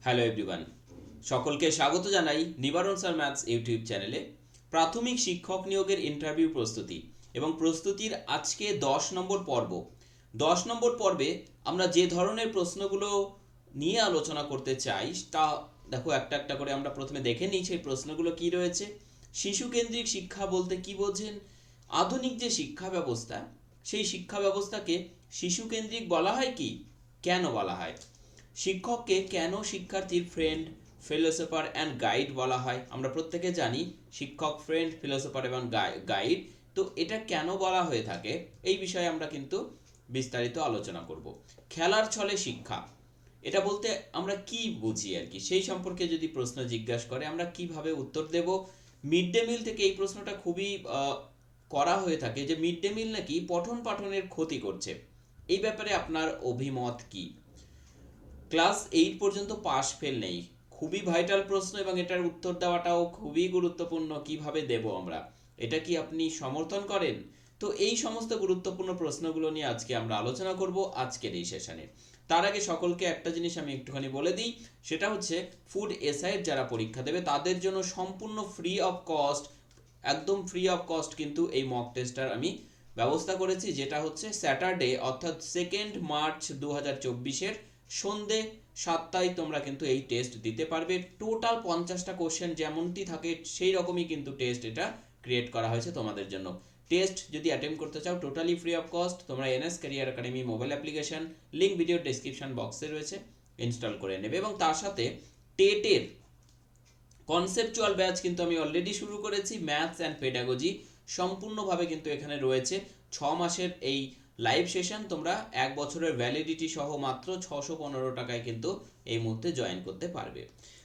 Hello everyone, সকলকে স্বাগত জানাই নিবারণ স্যার ম্যাথস ইউটিউব চ্যানেলে। প্রাথমিক শিক্ষক নিয়োগের ইন্টারভিউ প্রস্তুতি এবং প্রস্তুতির আজকে 10 নম্বর পর্ব। 10 নম্বর পর্বে আমরা যে ধরনের প্রশ্নগুলো নিয়ে আলোচনা করতে চাই তা দেখো, একটা একটা করে আমরা প্রথমে দেখে নিই সেই প্রশ্নগুলো কি রয়েছে। শিশু কেন্দ্রিক শিক্ষা বলতে কি বোঝেন? আধুনিক যে শিক্ষা ব্যবস্থা, সেই শিক্ষা ব্যবস্থাকে শিশু কেন্দ্রিক বলা হয় কি, কেন বলা হয়? শিক্ষককে কেন শিক্ষার্থীর ফ্রেন্ড, ফিলোসোফার অ্যান্ড গাইড বলা হয়? আমরা প্রত্যেকে জানি শিক্ষক ফ্রেন্ড, ফিলোসোফার এবং গাইড। তো এটা কেন বলা হয়ে থাকে এই বিষয়ে আমরা কিন্তু বিস্তারিত আলোচনা করব। খেলার ছলে শিক্ষা, এটা বলতে আমরা কি বুঝি আর কি, সেই সম্পর্কে যদি প্রশ্ন জিজ্ঞাসা করে আমরা কিভাবে উত্তর দেব। মিড ডে মিল থেকে এই প্রশ্নটা খুবই করা হয়ে থাকে যে মিড ডে মিল নাকি পঠন পাঠনের ক্ষতি করছে। এই ব্যাপারে আপনার অভিমত কি? ক্লাস 8 পর্যন্ত পাস ফেল নেই, খুবই ভাইটাল প্রশ্ন এবং এটার উত্তর দেওয়াটাও খুবই গুরুত্বপূর্ণ। কিভাবে দেব আমরা, এটা কি আপনি সমর্থন করেন? তো এই সমস্ত গুরুত্বপূর্ণ প্রশ্নগুলো নিয়ে আজকে আমরা আলোচনা করব আজকের এই সেশনে। তার আগে সকলকে একটা জিনিস আমি একটুখানি বলে দিই, সেটা হচ্ছে ফুড এসআইয়ের যারা পরীক্ষা দেবে তাদের জন্য সম্পূর্ণ ফ্রি অফ কস্ট, একদম ফ্রি অফ কস্ট কিন্তু এই মক টেস্টটার আমি ব্যবস্থা করেছি, যেটা হচ্ছে স্যাটারডে অর্থাৎ 2 মার্চ 2024-এর সন্ধে 7টায় তোমরা কিন্তু এই টেস্ট দিতে পারবে। টোটাল 50টা কোশ্চেন যেমনটি থাকে সেই রকমই কিন্তু টেস্ট এটা ক্রিয়েট করা হয়েছে তোমাদের জন্য। টেস্ট যদি অ্যাটেম্প করতে চাও টোটালি ফ্রি অফ কস্ট, তোমরা NS career academy mobile application, link video description বক্সে রয়েছে, ইনস্টল করে নেবে। এবং তার সাথে টেটের কনসেপচুয়াল ব্যাচ কিন্তু আমি অলরেডি শুরু করেছি, ম্যাথস অ্যান্ড পেডাগজি সম্পূর্ণভাবে কিন্তু এখানে রয়েছে। 6 মাসের এই লাইভ সেশন তোমরা 1 বছরের ভ্যালিডিটি সহ মাত্র 615 টাকায় কিন্তু এই মুহূর্তে জয়েন করতে পারবে।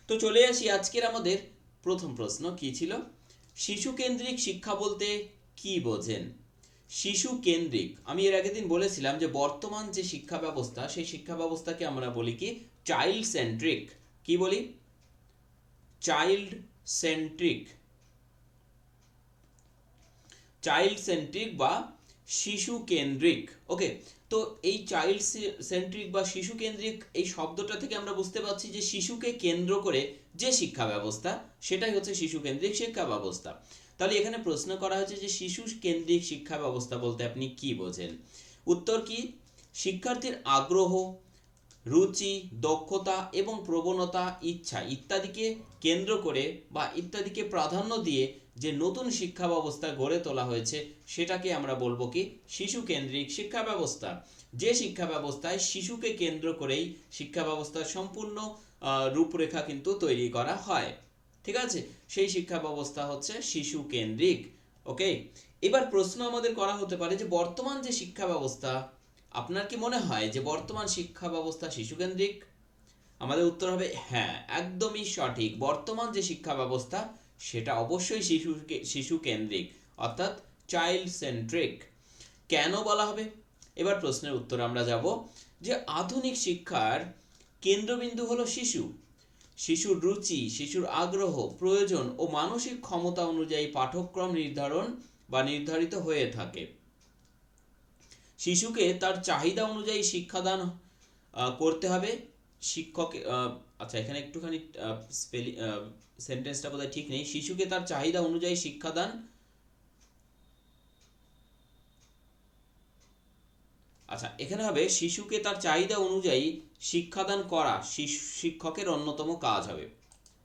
তো চলে আসি আজকের আমাদের প্রথম প্রশ্ন কি ছিল। শিশু কেন্দ্রিক শিক্ষা বলতে কি বোঝেন? শিশু কেন্দ্রিক, আমি এর আগের দিন বলেছিলাম যে বর্তমান যে শিক্ষা ব্যবস্থা সেই শিক্ষা ব্যবস্থাকে আমরা বলি কি, চাইল্ড সেন্ট্রিক। কি বলি? চাইল্ড সেন্ট্রিক, চাইল্ড সেন্ট্রিক বা শিশু কেন্দ্রিক। ওকে, তো এই চাইল্ড সেন্ট্রিক বা শিশু কেন্দ্রিক এই শব্দটা থেকে আমরা বুঝতে পারছি যে শিশুকে কেন্দ্র করে যে শিক্ষা ব্যবস্থা সেটাই হচ্ছে শিশু কেন্দ্রিক শিক্ষা ব্যবস্থা। তাহলে এখানে প্রশ্ন করা হয়েছে যে শিশু কেন্দ্রিক শিক্ষা ব্যবস্থা বলতে আপনি কি বোঝেন? উত্তর কি, শিক্ষার্থীর আগ্রহ, রুচি, দক্ষতা এবং প্রবণতা, ইচ্ছা ইত্যাদিকে কেন্দ্র করে বা ইত্যাদিকে প্রাধান্য দিয়ে যে নতুন শিক্ষা ব্যবস্থা গড়ে তোলা হয়েছে সেটাকে আমরা বলবো কি, শিশু কেন্দ্রিক শিক্ষা ব্যবস্থা। যে শিক্ষা ব্যবস্থায় শিশুকে কেন্দ্র করেই শিক্ষা ব্যবস্থার সম্পূর্ণ রূপরেখা কিন্তু তৈরি করা হয়। ঠিক আছে, সেই শিক্ষা ব্যবস্থা হচ্ছে শিশু কেন্দ্রিক। ওকে, এবার প্রশ্ন আমাদের করা হতে পারে যে বর্তমান যে শিক্ষা ব্যবস্থা, আপনার কি মনে হয় যে বর্তমান শিক্ষা ব্যবস্থা শিশুকেন্দ্রিক? আমাদের উত্তর হবে হ্যাঁ, একদমই সঠিক। বর্তমান যে শিক্ষা ব্যবস্থা সেটা অবশ্যই শিশু কেন্দ্রিক, অর্থাৎ চাইল্ড সেন্ট্রিক। কেন বলা হবে? এবার প্রশ্নের উত্তর আমরা যাব যে আধুনিক শিক্ষার কেন্দ্রবিন্দু হলো শিশু। শিশুর রুচি, শিশুর আগ্রহ, প্রয়োজন ও মানসিক ক্ষমতা অনুযায়ী পাঠ্যক্রম নির্ধারিত হয়ে থাকে। শিশুকে তার চাহিদা অনুযায়ী শিক্ষাদান করতে হবে। শিক্ষক, আচ্ছা এখানে একটুখানি স্পেলিং সেন্টেন্সটা বোধহয় ঠিক নেই। শিশুকে তার চাহিদা অনুযায়ী শিক্ষাদান, আচ্ছা এখানে হবে শিশুকে তার চাহিদা অনুযায়ী শিক্ষাদান করা শিক্ষকের অন্যতম কাজ হবে।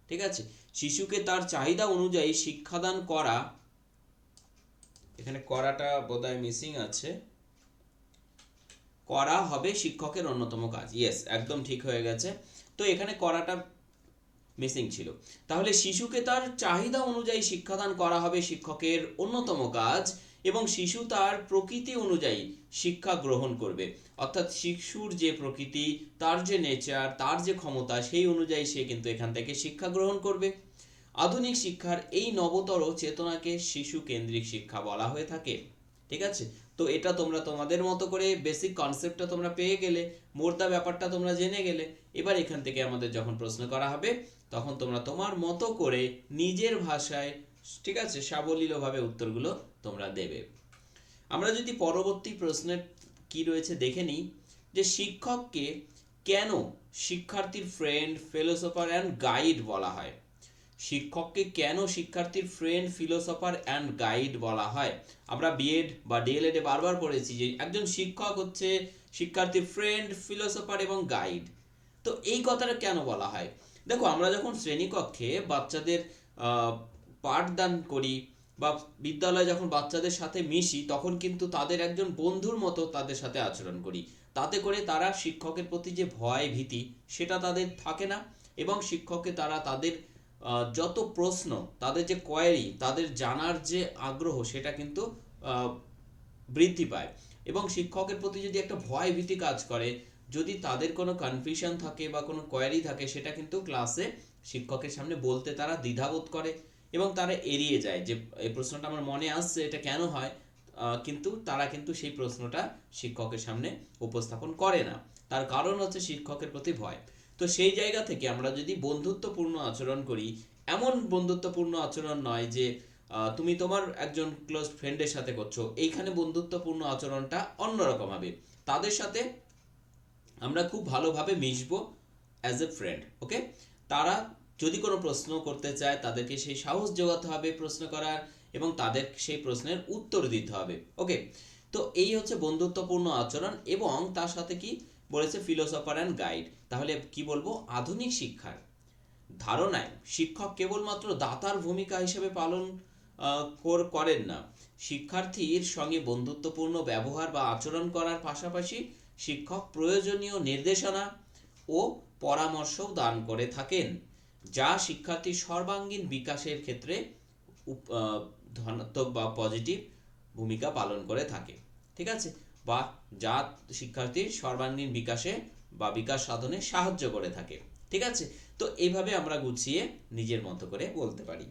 ঠিক আছে, শিশুকে তার চাহিদা অনুযায়ী শিক্ষাদান করা, এখানে করাটা বোধহয় মিসিং আছে, করা হবে শিক্ষকের অন্যতম কাজ। ইয়েস, একদম ঠিক হয়ে গেছে। তো এখানে করাটা মিসিং ছিল। তাহলে শিশুকে তার চাহিদা অনুযায়ী শিক্ষাদান করা হবে শিক্ষকের অন্যতম কাজ, এবং শিশু তার প্রকৃতি অনুযায়ী শিক্ষা গ্রহণ করবে। অর্থাৎ শিশুর যে প্রকৃতি, তার যে নেচার, তার যে ক্ষমতা, সেই অনুযায়ী সে কিন্তু এখান থেকে শিক্ষা গ্রহণ করবে। আধুনিক শিক্ষার এই নবতর চেতনাকে শিশু কেন্দ্রিক শিক্ষা বলা হয়ে থাকে। ঠিক আছে, তো এটা তোমরা তোমাদের মতো করে বেসিক কনসেপ্টটা তোমরা পেয়ে গেলে, মোর্দা ব্যাপারটা তোমরা জেনে গেলে। এবার এখান থেকে আমাদের যখন প্রশ্ন করা হবে তখন তোমরা তোমার মতো করে নিজের ভাষায়, ঠিক আছে, সাবলীলভাবে উত্তরগুলো তোমরা দেবে। আমরা যদি পরবর্তী প্রশ্নের কি রয়েছে দেখে নিই, যে শিক্ষককে কেন শিক্ষার্থীর ফ্রেন্ড, ফিলোসোফার অ্যান্ড গাইড বলা হয়? শিক্ষককে কেন শিক্ষার্থীর ফ্রেন্ড, ফিলোসোফার অ্যান্ড গাইড বলা হয়? আমরা বিএড বা ডিএলএড এ বারবার পড়েছি যে একজন শিক্ষক হচ্ছে শিক্ষার্থীর ফ্রেন্ড, ফিলোসোফার এবং গাইড। তো এই কথাটা কেন বলা হয়? দেখো, আমরা যখন শ্রেণীকক্ষে বাচ্চাদের পাঠদান করি বা বিদ্যালয়ে যখন বাচ্চাদের সাথে মিশি, তখন কিন্তু তাদের একজন বন্ধুর মতো তাদের সাথে আচরণ করি। তাতে করে তারা শিক্ষকের প্রতি যে ভয় ভীতি সেটা তাদের থাকে না, এবং শিক্ষককে তারা তাদের যত প্রশ্ন, তাদের যে কোয়েরি, তাদের জানার যে আগ্রহ সেটা কিন্তু আহ, বৃদ্ধি পায়। এবং শিক্ষকের প্রতি যদি একটা ভয় ভীতি কাজ করে, যদি তাদের কোনো কনফিউশন থাকে বা কোনো কোয়েরি থাকে, সেটা কিন্তু ক্লাসে শিক্ষকের সামনে বলতে তারা দ্বিধাবোধ করে এবং তারা এড়িয়ে যায় যে এই প্রশ্নটা আমার মনে আসছে, এটা কেন হয়, কিন্তু তারা কিন্তু সেই প্রশ্নটা শিক্ষকের সামনে উপস্থাপন করে না। তার কারণ হচ্ছে শিক্ষকের প্রতি ভয়। তো সেই জায়গা থেকে আমরা যদি বন্ধুত্বপূর্ণ আচরণ করি, এমন বন্ধুত্বপূর্ণ আচরণ নয় যে তুমি তোমার একজন ক্লোজ ফ্রেন্ডের সাথে করছো, এইখানে বন্ধুত্বপূর্ণ আচরণটা অন্যরকম হবে। তাদের সাথে আমরা খুব ভালোভাবে মিশবো অ্যাজ এ ফ্রেন্ড, ওকে? তারা যদি কোনো প্রশ্ন করতে চায়, তাদেরকে সেই সাহস যোগাতে হবে প্রশ্ন করার, এবং তাদের সেই প্রশ্নের উত্তর দিতে হবে, ওকে? তো এই হচ্ছে বন্ধুত্বপূর্ণ আচরণ। এবং তার সাথে কি বলেছে, ফিলোসোফার অ্যান্ড গাইড। তাহলে কি বলবো, আধুনিক শিক্ষার ধারণায় শিক্ষক কেবলমাত্র দাতার ভূমিকা হিসেবে পালন করেন না। শিক্ষার্থীর সঙ্গে বন্ধুত্বপূর্ণ ব্যবহার বা আচরণ করার পাশাপাশি শিক্ষক প্রয়োজনীয় নির্দেশনা ও পরামর্শও দান করে থাকেন, যা শিক্ষার্থীর সর্বাঙ্গীন বিকাশের ক্ষেত্রে ধনাত্মক বা পজিটিভ ভূমিকা পালন করে থাকে। ঠিক আছে? বা যা শিক্ষার্থীর সর্বাঙ্গীন বিকাশে বা বিকাশ সাধনে সাহায্য করে থাকে। ঠিক আছে? তো এইভাবে আমরা গুছিয়ে নিজের মতো করে বলতে পারি।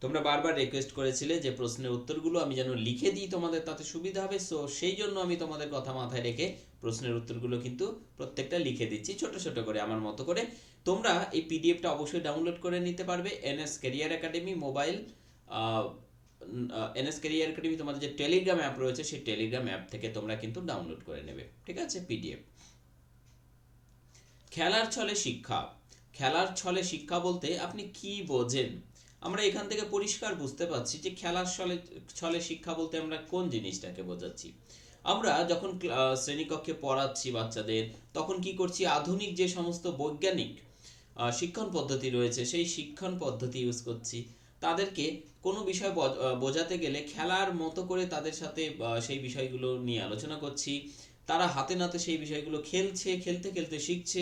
তোমরা বারবার রিকোয়েস্ট করেছিলে যে প্রশ্নের উত্তরগুলো আমি যেন লিখে দিই, তোমাদের তাতে সুবিধা হবে। সো সেই জন্য আমি তোমাদের কথা মাথায় রেখে প্রশ্নের উত্তরগুলো কিন্তু প্রত্যেকটা লিখে দিচ্ছি ছোট ছোট করে আমার মতো করে। তোমরা এই পিডিএফটা অবশ্যই ডাউনলোড করে নিতে পারবে NS career academy mobile, NS career academy তোমাদের যে টেলিগ্রাম অ্যাপ রয়েছে সেই টেলিগ্রাম অ্যাপ থেকে তোমরা কিন্তু ডাউনলোড করে নেবে। ঠিক আছে? পিডিএফ। খেলার ছলে শিক্ষা। খেলার ছলে শিক্ষা বলতে আপনি কি বোঝেন? আমরা এখান থেকে পরিষ্কার বুঝতে পারছি যে খেলার ছলে ছলে শিক্ষা বলতে আমরা কোন জিনিসটাকে বোঝাচ্ছি। আমরা যখন শ্রেণীকক্ষে পড়াচ্ছি বাচ্চাদের, তখন কি করছি, আধুনিক যে সমস্ত বৈজ্ঞানিক শিক্ষণ পদ্ধতি রয়েছে সেই শিক্ষণ পদ্ধতি ইউজ করছি। তাদেরকে কোনো বিষয় বোঝাতে গেলে খেলার মতো করে তাদের সাথে সেই বিষয়গুলো নিয়ে আলোচনা করছি। তারা হাতে নাতে সেই বিষয়গুলো খেলছে, খেলতে খেলতে শিখছে।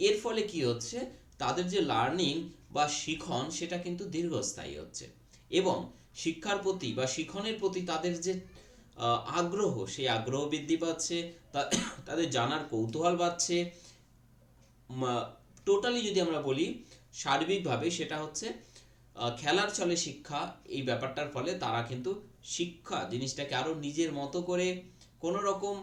এর ফলে কি হচ্ছে, তাদের যে লার্নিং বা শিখন সেটা কিন্তু দীর্ঘস্থায়ী হচ্ছে, এবং শিক্ষার প্রতি বা শিখনের প্রতি তাদের যে আগ্রহ, সেই আগ্রহ বৃদ্ধি পাচ্ছে, তাদের জানার কৌতূহল বাড়ছে। টোটালি যদি আমরা বলি সার্বিকভাবে, সেটা হচ্ছে খেলার ছলে শিক্ষা, এই ব্যাপারটার ফলে তারা কিন্তু শিক্ষা জিনিসটাকে আরো নিজের মতো করে, কোনো রকম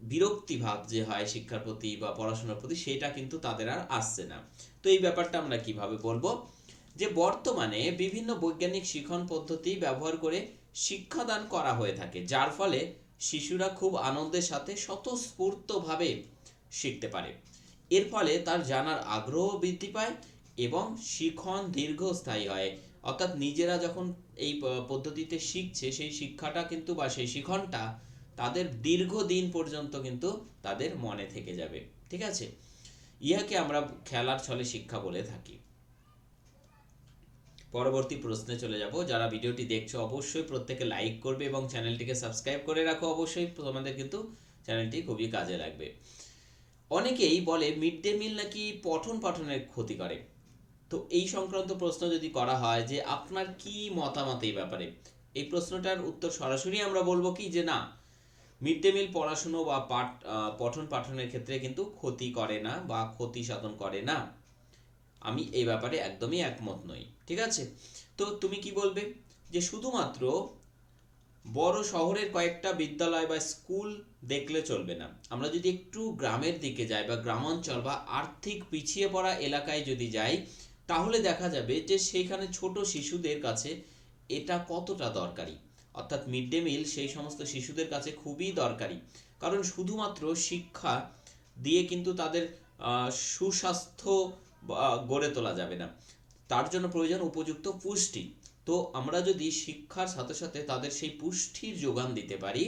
বিরক্তি ভাব যে হয় শিক্ষার প্রতি বা পড়াশোনার প্রতি, সেটা কিন্তু তাদের আর আসছে না। তো এই ব্যাপারটা আমরা কিভাবে বলবো, যে বর্তমানে বিভিন্ন বৈজ্ঞানিক শিক্ষণ পদ্ধতি ব্যবহার করে শিক্ষাদান করা হয়ে থাকে, যার ফলে শিশুরা খুব আনন্দের সাথে স্বতঃস্ফূর্তভাবে শিখতে পারে। এর ফলে তার জানার আগ্রহ বৃদ্ধি পায় এবং শিখন দীর্ঘস্থায়ী হয়। অর্থাৎ নিজেরা যখন এই পদ্ধতিতে শিখছে, সেই শিক্ষাটা কিন্তু বা সেই শিখনটা তাদের দীর্ঘদিন পর্যন্ত কিন্তু তাদের মনে থেকে যাবে। ঠিক আছে? ইহাকে আমরা খেলার ছলে শিক্ষা বলে থাকি। পরবর্তী প্রশ্নে চলে যাব। যারা ভিডিওটি দেখছো অবশ্যই প্রত্যেকে লাইক করবে এবং চ্যানেলটিকে সাবস্ক্রাইব করে রাখো। অবশ্যই তোমাদের কিন্তু চ্যানেলটি খুবই কাজে লাগবে। অনেকেই বলে মিড ডে মিল নাকি পঠন পাঠনের ক্ষতি করে। তো এই সংক্রান্ত প্রশ্ন যদি করা হয় যে আপনার কি মতামত এই ব্যাপারে, এই প্রশ্নটার উত্তর সরাসরি আমরা বলবো কি যে না, মিড ডে মিল পড়াশুনো বা পঠন পাঠনের ক্ষেত্রে কিন্তু ক্ষতি করে না বা ক্ষতি সাধন করে না। আমি এই ব্যাপারে একদমই একমত নই। ঠিক আছে? তো তুমি কি বলবে, যে শুধুমাত্র বড় শহরের কয়েকটা বিদ্যালয় বা স্কুল দেখলে চলবে না, আমরা যদি একটু গ্রামের দিকে যাই বা গ্রামাঞ্চল বা আর্থিক পিছিয়ে পড়া এলাকায় যদি যাই, তাহলে দেখা যাবে যে সেইখানে ছোট শিশুদের কাছে এটা কতটা দরকারি। অর্থাৎ মিড ডে মিল সেই সমস্ত শিশুদের কাছে খুবই দরকারি, কারণ শুধুমাত্র শিক্ষা দিয়ে কিন্তু তাদের সুস্বাস্থ্য গড়ে তোলা যাবে না। তার জন্য প্রয়োজন উপযুক্ত পুষ্টি। তো আমরা যদি শিক্ষার সাথে সাথে তাদের সেই পুষ্টির যোগান দিতে পারি,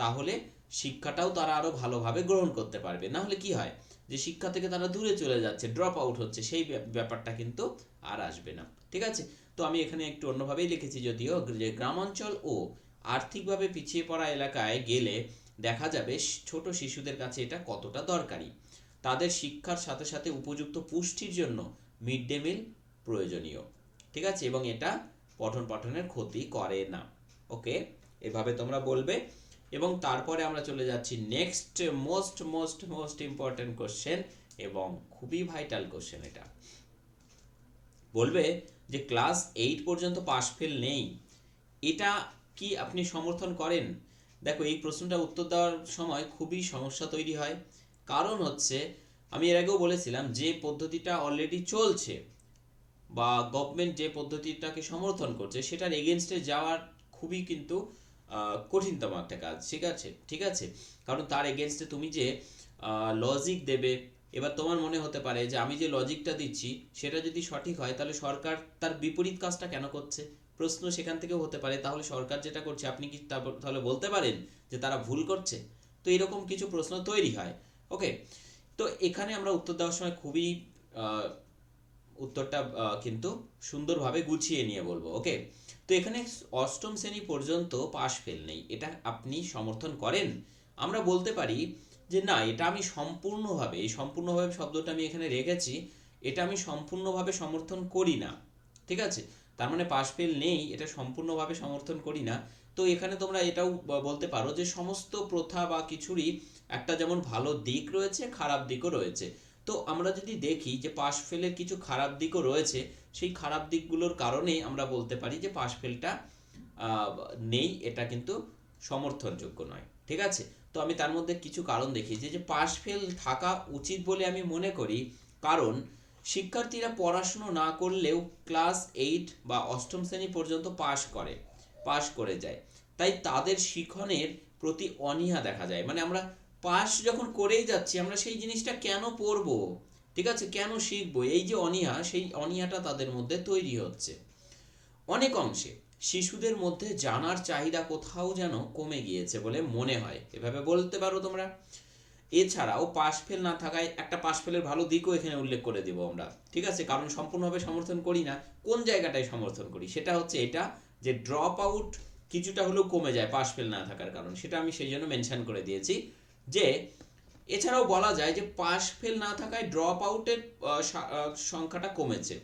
তাহলে শিক্ষাটাও তারা আরো ভালোভাবে গ্রহণ করতে পারবে। না হলে কি হয়, যে শিক্ষা থেকে তারা দূরে চলে যাচ্ছে, ড্রপ আউট হচ্ছে, সেই ব্যাপারটা কিন্তু আর আসবে না। ঠিক আছে, তো আমি এখানে একটু অন্যভাবেই লিখেছি, যদিও যে গ্রামাঞ্চল ও আর্থিকভাবে পিছিয়ে পড়া এলাকায় গেলে দেখা যাবে ছোট শিশুদের কাছে এটা কতটা দরকারি। তাদের শিক্ষার সাথে সাথে উপযুক্ত পুষ্টির জন্য মিড ডে মিল প্রয়োজনীয়। ঠিক আছে, এবং এটা পঠন পাঠনের ক্ষতি করে না। ওকে, এভাবে তোমরা বলবে। এবং তারপরে আমরা চলে যাচ্ছি next most most most important question, এবং খুবই ভাইটাল কোশ্চেন এটা। বলবে যে ক্লাস 8 পর্যন্ত পাস ফেল নেই, এটা কি আপনি সমর্থন করেন? দেখো, এই প্রশ্নটা উত্তর দেওয়ার সময় খুবই সমস্যা তৈরি হয়। কারণ হচ্ছে, আমি এর আগেও বলেছিলাম, যে পদ্ধতিটা অলরেডি চলছে বা গভর্নমেন্ট যে পদ্ধতিটাকে সমর্থন করছে, সেটার এগেনস্টে যাওয়ার খুবই কিন্তু কঠিনতম একটা কাজ। ঠিক আছে, কারণ তার এগেনস্টে তুমি যে লজিক দেবে, এবার তোমার মনে হতে পারে যে আমি যে লজিকটা দিচ্ছি সেটা যদি সঠিক হয়, তাহলে সরকার তার বিপরীত কাজটা কেন করছে? প্রশ্ন সেখান থেকেও হতে পারে, তাহলে সরকার যেটা করছে আপনি কি তাহলে বলতে পারেন যে তারা ভুল করছে? তো এরকম কিছু প্রশ্ন তৈরি হয়। ওকে, তো এখানে আমরা উত্তর দেওয়ার সময় খুবই উত্তরটা কিন্তু সুন্দরভাবে গুছিয়ে নিয়ে বলবো। ওকে, তো এখানে অষ্টম শ্রেণী পর্যন্ত পাস ফেল নেই, এটা আপনি সমর্থন করেন? আমরা বলতে পারি যে না, এটা আমি সম্পূর্ণভাবে, এই সম্পূর্ণভাবে শব্দটা আমি এখানে রেখেছি, এটা আমি সম্পূর্ণভাবে সমর্থন করি না। ঠিক আছে, তার মানে পাস ফেল নেই এটা সম্পূর্ণভাবে সমর্থন করি না। তো এখানে তোমরা এটাও বলতে পারো যে সমস্ত প্রথা বা কিছুরই একটা যেমন ভালো দিক রয়েছে, খারাপ দিকও রয়েছে। তো আমরা যদি দেখি যে পাস ফেলের কিছু খারাপ দিকও রয়েছে, সেই খারাপ দিকগুলোর কারণে আমরা বলতে পারি যে পাস ফেলটা নেই, এটা কিন্তু সমর্থনযোগ্য নয়। ঠিক আছে, তো আমি তার মধ্যে কিছু কারণ দেখিয়েছি যে পাস ফেল থাকা উচিত বলে আমি মনে করি। কারণ শিক্ষার্থীরা পড়াশুনো না করলেও ক্লাস 8 বা অষ্টম শ্রেণী পর্যন্ত পাস করে যায়। তাই তাদের শিখনের প্রতি অনীহা দেখা যায়। মানে আমরা পাস যখন করেই যাচ্ছি, আমরা সেই জিনিসটা কেন পড়বো? ঠিক আছে, কেন শিখবো? এই যে অনীহা, সেই অনীহাটা তাদের মধ্যে তৈরি হচ্ছে। অনেক অংশে শিশুদের মধ্যে জানার চাহিদা কোথাও যেন কমে গিয়েছে বলে মনে হয়, এভাবে বলতে পারো তোমরা। এছাড়াও পাস ফেল না থাকায় একটা পাস ফেলের ভালো দিকও এখানে উল্লেখ করে দেবো আমরা। ঠিক আছে, কারণ সম্পূর্ণভাবে সমর্থন করি না, কোন জায়গাটায় সমর্থন করি সেটা হচ্ছে এটা, যে ড্রপ আউট কিছুটা হলেও কমে যায় পাস ফেল না থাকার কারণ, সেটা আমি সেই জন্য মেনশন করে দিয়েছি। যে এছাড়াও বলা যায় যে পাস ফেল না থাকায় ড্রপ আউটের সংখ্যাটা কমেছে,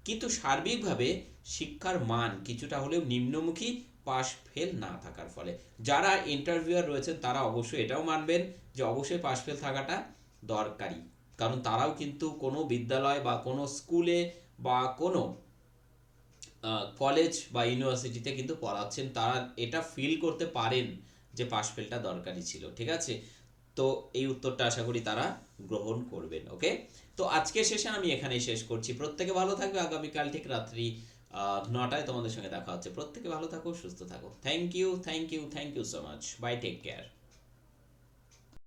কিন্তু সার্বিকভাবে শিক্ষার মান কিছুটা হলেও নিম্নমুখী পাস ফেল না থাকার ফলে। যারা ইন্টারভিউয়ার রয়েছেন তারা অবশ্যই এটাও মানবেন যে অবশ্যই পাস ফেল থাকাটা দরকারি, কারণ তারাও কিন্তু কোনো বিদ্যালয় বা কোনো স্কুলে বা কোনো কলেজ বা ইউনিভার্সিটিতে কিন্তু পড়াচ্ছেন, তারা এটা ফিল করতে পারেন যে পাস ফেলটা দরকারি ছিল। ঠিক আছে, তো এই উত্তরটা আশা করি তারা গ্রহণ করবেন। ওকে, তো আজকের সেশন আমি এখানেই শেষ করছি। প্রত্যেকে ভালো থাকবে। আগামীকাল ঠিক রাত্রি 9টায় তোমাদের সঙ্গে দেখা হচ্ছে। প্রত্যেকে ভালো থাকো, সুস্থ থাকো। Thank you so much. Bye, take care.